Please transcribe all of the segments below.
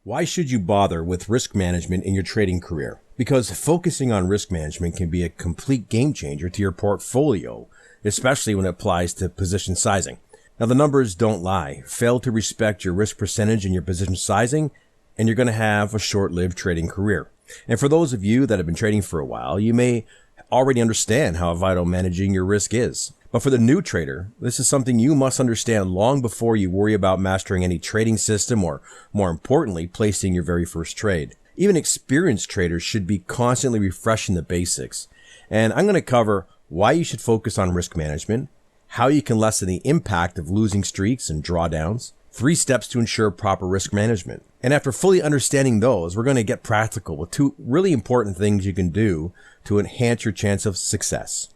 Why should you bother with risk management in your trading career? Because focusing on risk management can be a complete game changer to your portfolio, especially when it applies to position sizing. Now, the numbers don't lie. Fail to respect your risk percentage in your position sizing, and you're going to have a short-lived trading career. And for those of you that have been trading for a while, you may already understand how vital managing your risk is. But for the new trader, this is something you must understand long before you worry about mastering any trading system or, more importantly, placing your very first trade. Even experienced traders should be constantly refreshing the basics. And I'm going to cover why you should focus on risk management, how you can lessen the impact of losing streaks and drawdowns, 3 steps to ensure proper risk management. And after fully understanding those, we're going to get practical with 2 really important things you can do to enhance your chance of success.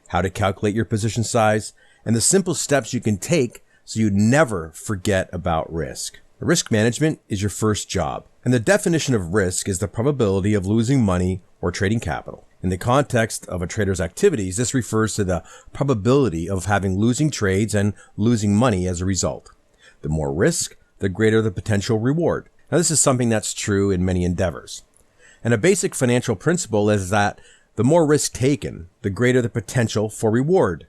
How to calculate your position size, and the simple steps you can take so you never forget about risk. Risk management is your first job, and the definition of risk is the probability of losing money or trading capital. In the context of a trader's activities, this refers to the probability of having losing trades and losing money as a result. The more risk, the greater the potential reward. Now, this is something that's true in many endeavors. And a basic financial principle is that the more risk taken, the greater the potential for reward.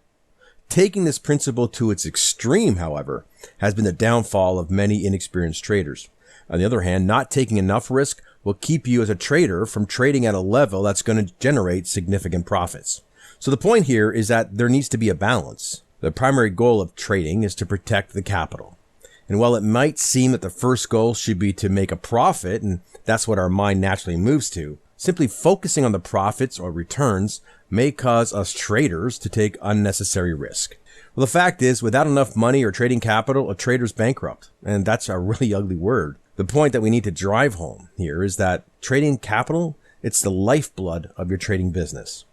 Taking this principle to its extreme, however, has been the downfall of many inexperienced traders. On the other hand, not taking enough risk will keep you as a trader from trading at a level that's going to generate significant profits. So the point here is that there needs to be a balance. The primary goal of trading is to protect the capital. And while it might seem that the first goal should be to make a profit, and that's what our mind naturally moves to, simply focusing on the profits or returns may cause us traders to take unnecessary risk. Well, the fact is, without enough money or trading capital, a trader's bankrupt. And that's a really ugly word. The point that we need to drive home here is that trading capital, it's the lifeblood of your trading business.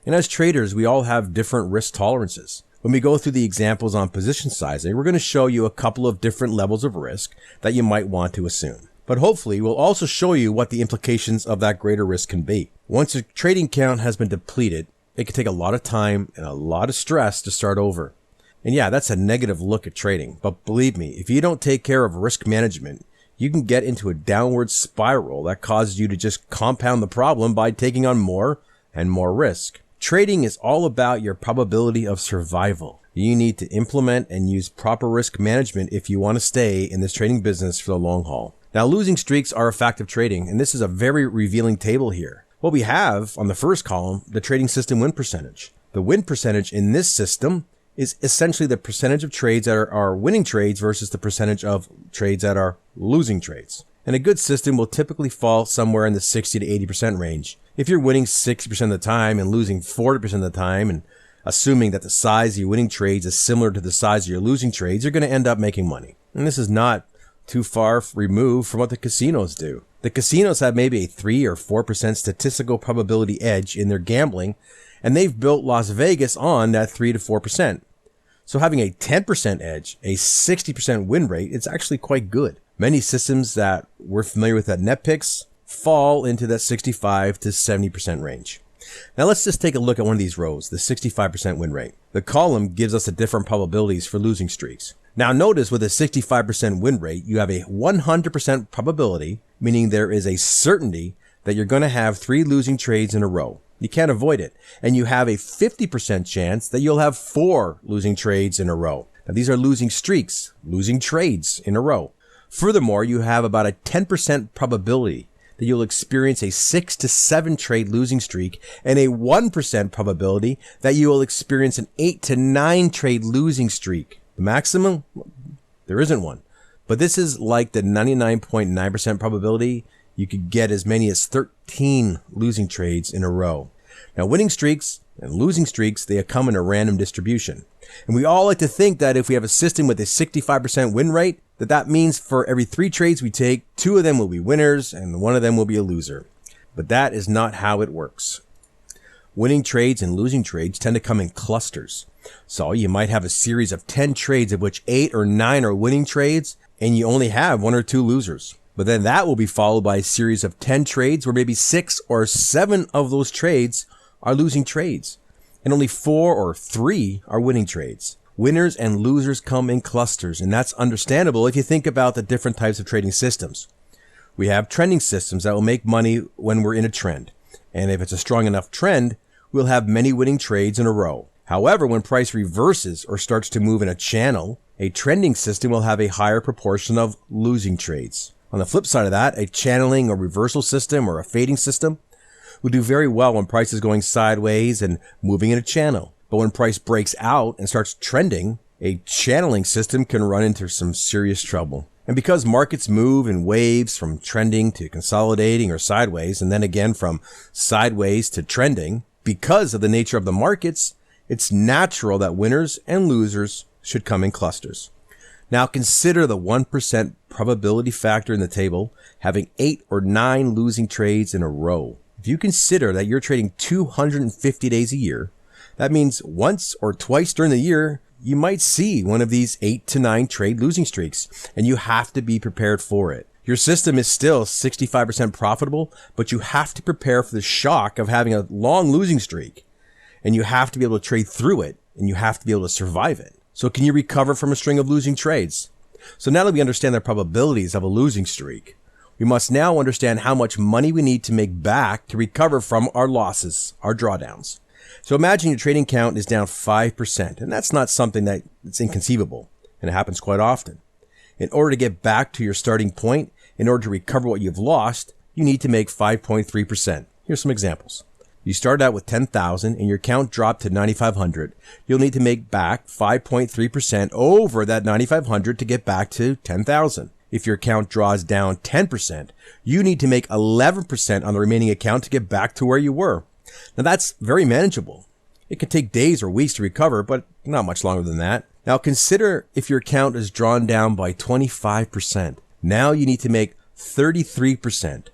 And as traders, we all have different risk tolerances. When we go through the examples on position sizing, we're going to show you a couple of different levels of risk that you might want to assume. But hopefully, we'll also show you what the implications of that greater risk can be. Once your trading count has been depleted, it can take a lot of time and a lot of stress to start over. And yeah, that's a negative look at trading. But believe me, if you don't take care of risk management, you can get into a downward spiral that causes you to just compound the problem by taking on more and more risk. Trading is all about your probability of survival. You need to implement and use proper risk management if you want to stay in this trading business for the long haul. Now, losing streaks are a fact of trading, and this is a very revealing table here. What we have on the first column, the trading system win percentage. The win percentage in this system is essentially the percentage of trades that are winning trades versus the percentage of trades that are losing trades. And a good system will typically fall somewhere in the 60 to 80% range. If you're winning 60% of the time and losing 40% of the time, and assuming that the size of your winning trades is similar to the size of your losing trades, you're going to end up making money. And this is not too far removed from what the casinos do. The casinos have maybe a 3 or 4% statistical probability edge in their gambling, and they've built Las Vegas on that 3 to 4%. So having a 10% edge, a 60% win rate, it's actually quite good. Many systems that we're familiar with at NetPicks fall into that 65 to 70% range. Now let's just take a look at one of these rows, the 65% win rate. The column gives us the different probabilities for losing streaks. Now notice with a 65% win rate, you have a 100% probability, meaning there is a certainty that you're going to have 3 losing trades in a row. You can't avoid it. And you have a 50% chance that you'll have 4 losing trades in a row. Now these are losing streaks, losing trades in a row. Furthermore, you have about a 10% probability that you'll experience a 6 to 7 trade losing streak and a 1% probability that you will experience an 8 to 9 trade losing streak. The maximum? There isn't one. But this is like the 99.9% probability you could get as many as 13 losing trades in a row. Now, winning streaks and losing streaks, they come in a random distribution. And we all like to think that if we have a system with a 65% win rate, that means for every 3 trades we take, 2 of them will be winners and 1 of them will be a loser. But that is not how it works. Winning trades and losing trades tend to come in clusters. So you might have a series of 10 trades of which 8 or 9 are winning trades, and you only have 1 or 2 losers. But then that will be followed by a series of 10 trades where maybe 6 or 7 of those trades are losing trades, and only 4 or 3 are winning trades. Winners and losers come in clusters, and that's understandable if you think about the different types of trading systems. We have trending systems that will make money when we're in a trend. And if it's a strong enough trend, we'll have many winning trades in a row. However, when price reverses or starts to move in a channel, a trending system will have a higher proportion of losing trades. On the flip side of that, a channeling or reversal system or a fading system will do very well when price is going sideways and moving in a channel. But when price breaks out and starts trending, a channeling system can run into some serious trouble. And because markets move in waves from trending to consolidating or sideways, and then again from sideways to trending, because of the nature of the markets, it's natural that winners and losers should come in clusters. Now consider the 1% probability factor in the table having 8 or 9 losing trades in a row. If you consider that you're trading 250 days a year, that means once or twice during the year, you might see one of these 8 to 9 trade losing streaks, and you have to be prepared for it. Your system is still 65% profitable, but you have to prepare for the shock of having a long losing streak, and you have to be able to trade through it, and you have to be able to survive it. So can you recover from a string of losing trades? So now that we understand the probabilities of a losing streak, we must now understand how much money we need to make back to recover from our losses, our drawdowns. So imagine your trading count is down 5%, and that's not something that's inconceivable, and it happens quite often. In order to get back to your starting point, in order to recover what you've lost, you need to make 5.3%. Here's some examples. You started out with 10,000 and your count dropped to 9,500. You'll need to make back 5.3% over that 9,500 to get back to 10,000. If your account draws down 10%, you need to make 11% on the remaining account to get back to where you were. Now that's very manageable. It can take days or weeks to recover, but not much longer than that. Now consider if your account is drawn down by 25%. Now you need to make 33%.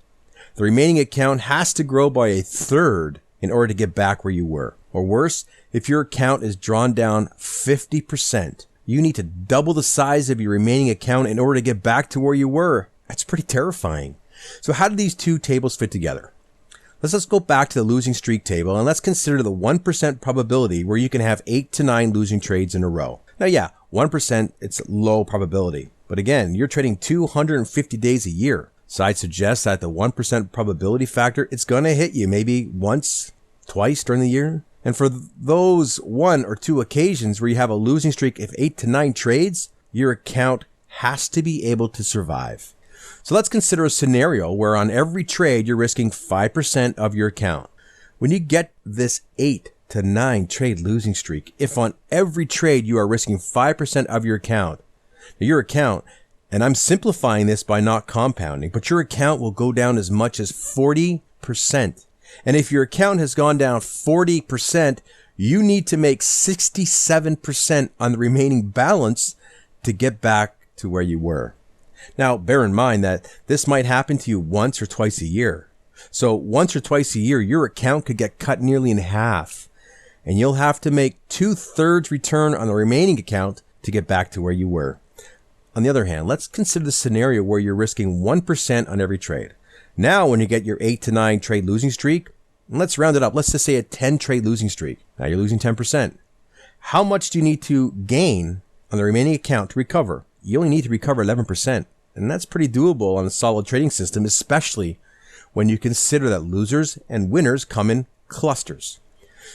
The remaining account has to grow by a third in order to get back where you were. Or worse, if your account is drawn down 50%, you need to double the size of your remaining account in order to get back to where you were. That's pretty terrifying. So how do these two tables fit together? Let's go back to the losing streak table and let's consider the 1% probability where you can have 8 to 9 losing trades in a row. Now, yeah, 1%, it's low probability. But again, you're trading 250 days a year. So I'd suggest that the 1% probability factor, it's going to hit you maybe once, twice during the year. And for those 1 or 2 occasions where you have a losing streak of 8 to 9 trades, your account has to be able to survive. So let's consider a scenario where on every trade you're risking 5% of your account. When you get this 8 to 9 trade losing streak, if on every trade you are risking 5% of your account, and I'm simplifying this by not compounding, but your account will go down as much as 40%. And if your account has gone down 40%, you need to make 67% on the remaining balance to get back to where you were. Now, bear in mind that this might happen to you once or twice a year. So once or twice a year, your account could get cut nearly in half, and you'll have to make 2/3 return on the remaining account to get back to where you were. On the other hand, let's consider the scenario where you're risking 1% on every trade. Now, when you get your 8 to 9 trade losing streak, let's round it up. Let's just say a 10 trade losing streak. Now you're losing 10%. How much do you need to gain on the remaining account to recover? You only need to recover 11%. And that's pretty doable on a solid trading system, especially when you consider that losers and winners come in clusters.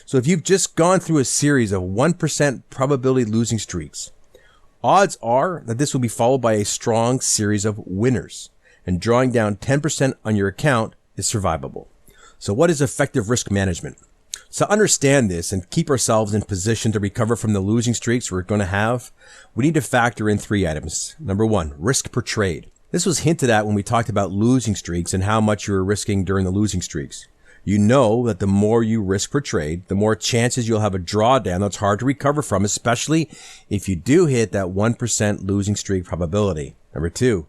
So if you've just gone through a series of 1% probability losing streaks, odds are that this will be followed by a strong series of winners, and drawing down 10% on your account is survivable. So what is effective risk management? To understand this and keep ourselves in position to recover from the losing streaks we're going to have, we need to factor in 3 items. Number 1, risk per trade. This was hinted at when we talked about losing streaks and how much you were risking during the losing streaks. You know that the more you risk per trade, the more chances you'll have a drawdown that's hard to recover from, especially if you do hit that 1% losing streak probability. Number 2,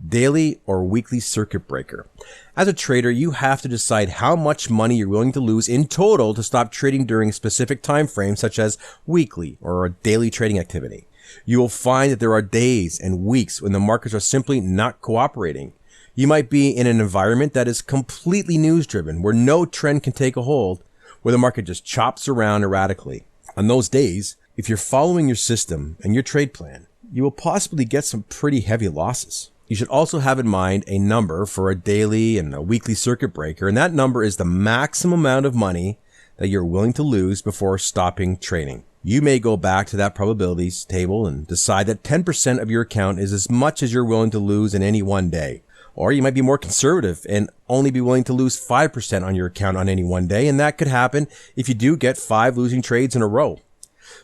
daily or weekly circuit breaker. As a trader, you have to decide how much money you're willing to lose in total to stop trading during a specific time frame, such as weekly or a daily trading activity. You will find that there are days and weeks when the markets are simply not cooperating. You might be in an environment that is completely news-driven, where no trend can take a hold, where the market just chops around erratically. On those days, if you're following your system and your trade plan, you will possibly get some pretty heavy losses. You should also have in mind a number for a daily and a weekly circuit breaker, and that number is the maximum amount of money that you're willing to lose before stopping trading. You may go back to that probabilities table and decide that 10% of your account is as much as you're willing to lose in any one day. Or you might be more conservative and only be willing to lose 5% on your account on any one day, and that could happen if you do get 5 losing trades in a row.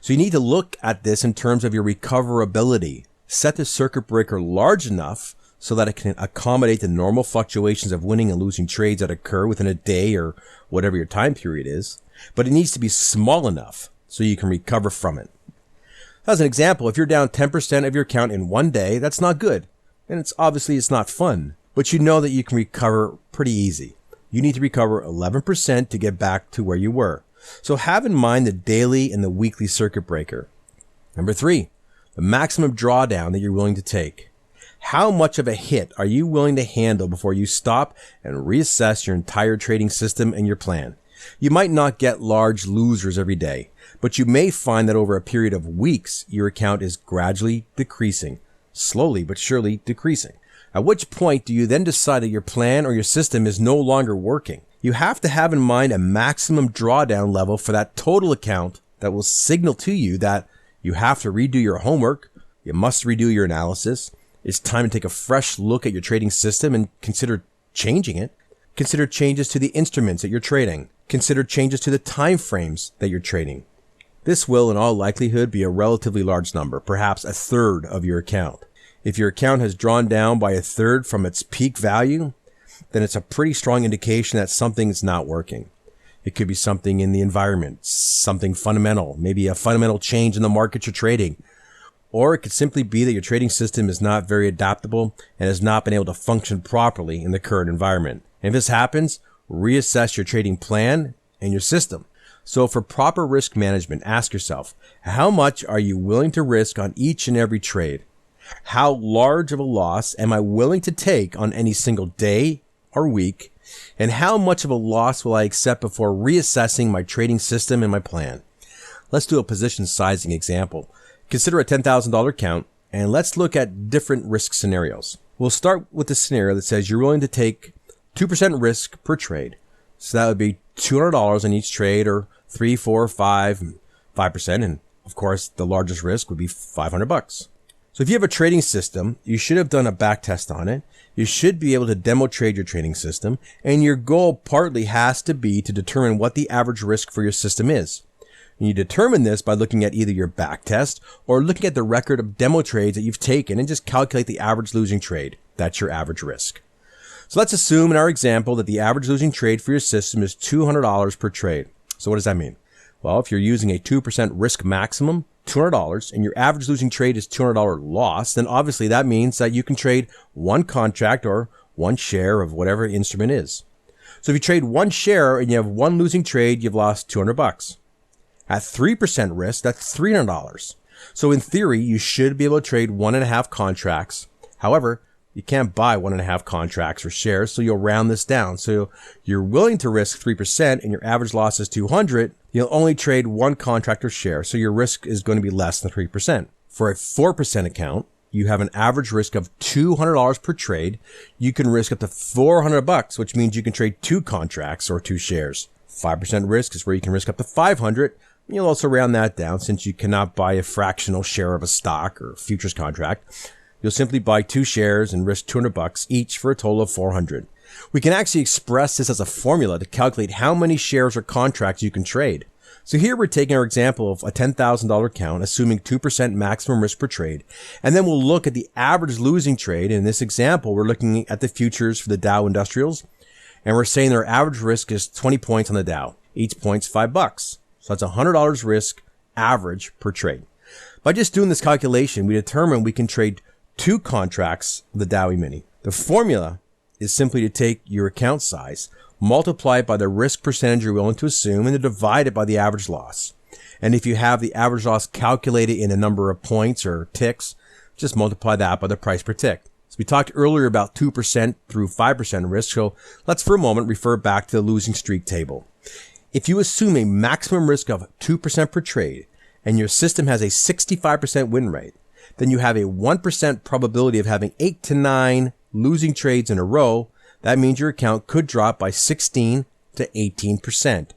So you need to look at this in terms of your recoverability. Set the circuit breaker large enough so that it can accommodate the normal fluctuations of winning and losing trades that occur within a day or whatever your time period is, but it needs to be small enough so you can recover from it. As an example, if you're down 10% of your account in one day, that's not good, and it's not fun, but you know that you can recover pretty easy. You need to recover 11% to get back to where you were. So have in mind the daily and the weekly circuit breaker. Number 3, the maximum drawdown that you're willing to take. How much of a hit are you willing to handle before you stop and reassess your entire trading system and your plan? You might not get large losers every day, but you may find that over a period of weeks, your account is gradually decreasing, slowly but surely decreasing. At which point do you then decide that your plan or your system is no longer working? You have to have in mind a maximum drawdown level for that total account that will signal to you that you have to redo your homework, you must redo your analysis, it's time to take a fresh look at your trading system and consider changing it. Consider changes to the instruments that you're trading. Consider changes to the time frames that you're trading. This will in all likelihood be a relatively large number, perhaps a third of your account. If your account has drawn down by a third from its peak value, then it's a pretty strong indication that something is not working. It could be something in the environment, something fundamental, maybe a fundamental change in the market you're trading. Or it could simply be that your trading system is not very adaptable and has not been able to function properly in the current environment. And if this happens, reassess your trading plan and your system. So for proper risk management, ask yourself, how much are you willing to risk on each and every trade? How large of a loss am I willing to take on any single day or week? And how much of a loss will I accept before reassessing my trading system and my plan? Let's do a position sizing example. Consider a $10,000 account, and let's look at different risk scenarios. We'll start with the scenario that says you're willing to take 2% risk per trade. So that would be $200 on each trade, or 3, 4, 5%, and of course the largest risk would be $500. So if you have a trading system, you should have done a back test on it. You should be able to demo trade your trading system, and your goal partly has to be to determine what the average risk for your system is. And you determine this by looking at either your back test or looking at the record of demo trades that you've taken and just calculate the average losing trade. That's your average risk. So let's assume in our example that the average losing trade for your system is $200 per trade. So what does that mean? Well, if you're using a 2% risk maximum, $200, and your average losing trade is $200 loss, then obviously that means that you can trade one contract or one share of whatever instrument is. So if you trade one share and you have one losing trade, you've lost $200. At 3% risk, that's $300. So in theory, you should be able to trade 1.5 contracts. However, you can't buy 1.5 contracts or shares, so you'll round this down. So you're willing to risk 3% and your average loss is $200. You'll only trade one contract or share, so your risk is going to be less than 3%. For a 4% account, you have an average risk of $200 per trade. You can risk up to $400, which means you can trade 2 contracts or 2 shares. 5% risk is where you can risk up to $500. You'll also round that down since you cannot buy a fractional share of a stock or futures contract. You'll simply buy 2 shares and risk $200 each for a total of $400. We can actually express this as a formula to calculate how many shares or contracts you can trade. So here we're taking our example of a $10,000 account, assuming 2% maximum risk per trade. And then we'll look at the average losing trade. In this example, we're looking at the futures for the Dow Industrials. And we're saying their average risk is 20 points on the Dow. Each point's $5. So that's $100 risk average per trade. By just doing this calculation, we determine we can trade 2 contracts of the Dow E-mini. The formula is simply to take your account size, multiply it by the risk percentage you're willing to assume, and to divide it by the average loss. And if you have the average loss calculated in a number of points or ticks, just multiply that by the price per tick. So we talked earlier about 2% through 5% risk, so let's for a moment refer back to the losing streak table. If you assume a maximum risk of 2% per trade, and your system has a 65% win rate, then you have a 1% probability of having 8 to 9 losing trades in a row. That means your account could drop by 16 to 18%.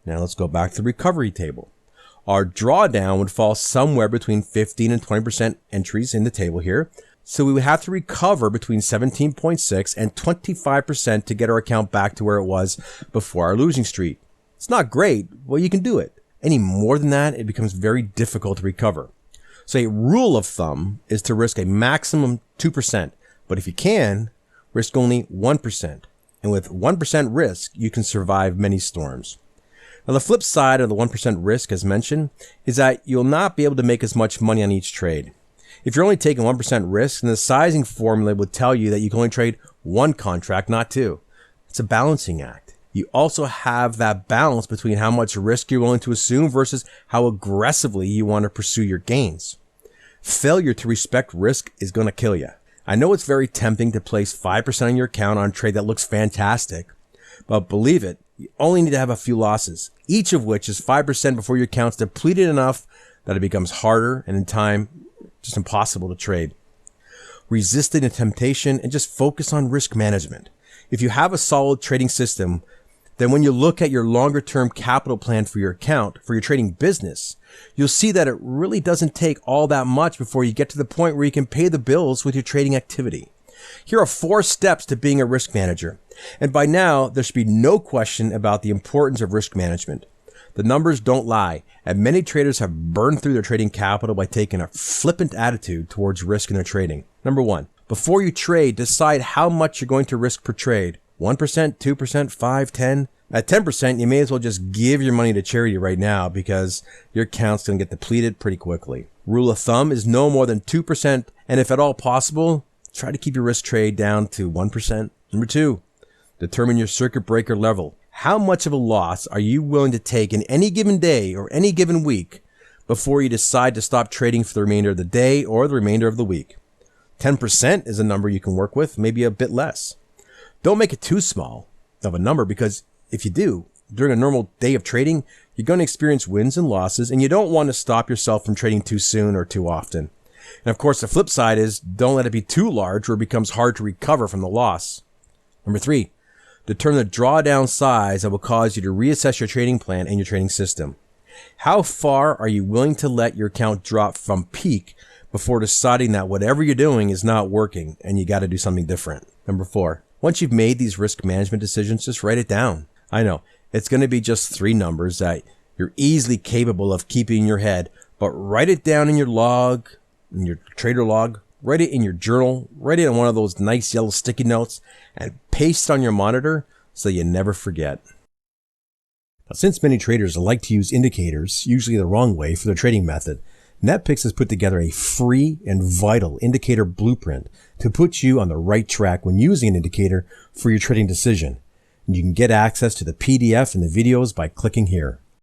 Now let's go back to the recovery table. Our drawdown would fall somewhere between 15 and 20% entries in the table here. So we would have to recover between 17.6 and 25% to get our account back to where it was before our losing streak. It's not great. Well, you can do it. Any more than that, it becomes very difficult to recover. So a rule of thumb is to risk a maximum 2%. But if you can, risk only 1%. And with 1% risk, you can survive many storms. Now, the flip side of the 1% risk, as mentioned, is that you'll not be able to make as much money on each trade. If you're only taking 1% risk, then the sizing formula would tell you that you can only trade one contract, not two. It's a balancing act. You also have that balance between how much risk you're willing to assume versus how aggressively you want to pursue your gains. Failure to respect risk is going to kill you. I know it's very tempting to place 5% on your account on a trade that looks fantastic, but believe it, you only need to have a few losses, each of which is 5% before your account's depleted enough that it becomes harder and in time just impossible to trade. Resisting the temptation and just focus on risk management. If you have a solid trading system, then when you look at your longer term capital plan for your account, for your trading business, you'll see that it really doesn't take all that much before you get to the point where you can pay the bills with your trading activity. Here are 4 steps to being a risk manager. And by now, there should be no question about the importance of risk management. The numbers don't lie, and many traders have burned through their trading capital by taking a flippant attitude towards risk in their trading. Number 1, before you trade, decide how much you're going to risk per trade. 1%, 2%, 5, 10. At 10%, you may as well just give your money to charity right now because your account's going to get depleted pretty quickly. Rule of thumb is no more than 2%, and if at all possible, try to keep your risk trade down to 1%. Number 2, determine your circuit breaker level. How much of a loss are you willing to take in any given day or any given week before you decide to stop trading for the remainder of the day or the remainder of the week? 10% is a number you can work with, maybe a bit less. Don't make it too small of a number because if you do, during a normal day of trading, you're going to experience wins and losses, and you don't want to stop yourself from trading too soon or too often. And of course, the flip side is don't let it be too large or it becomes hard to recover from the loss. Number 3, determine the drawdown size that will cause you to reassess your trading plan and your trading system. How far are you willing to let your account drop from peak before deciding that whatever you're doing is not working and you got to do something different? Number 4, once you've made these risk management decisions, just write it down. I know it's going to be just 3 numbers that you're easily capable of keeping in your head, but write it down in your log, in your trader log, write it in your journal, write it on one of those nice yellow sticky notes, and paste it on your monitor so you never forget. Now, since many traders like to use indicators, usually the wrong way, for their trading method, NetPicks has put together a free and vital indicator blueprint to put you on the right track when using an indicator for your trading decision. And you can get access to the PDF and the videos by clicking here.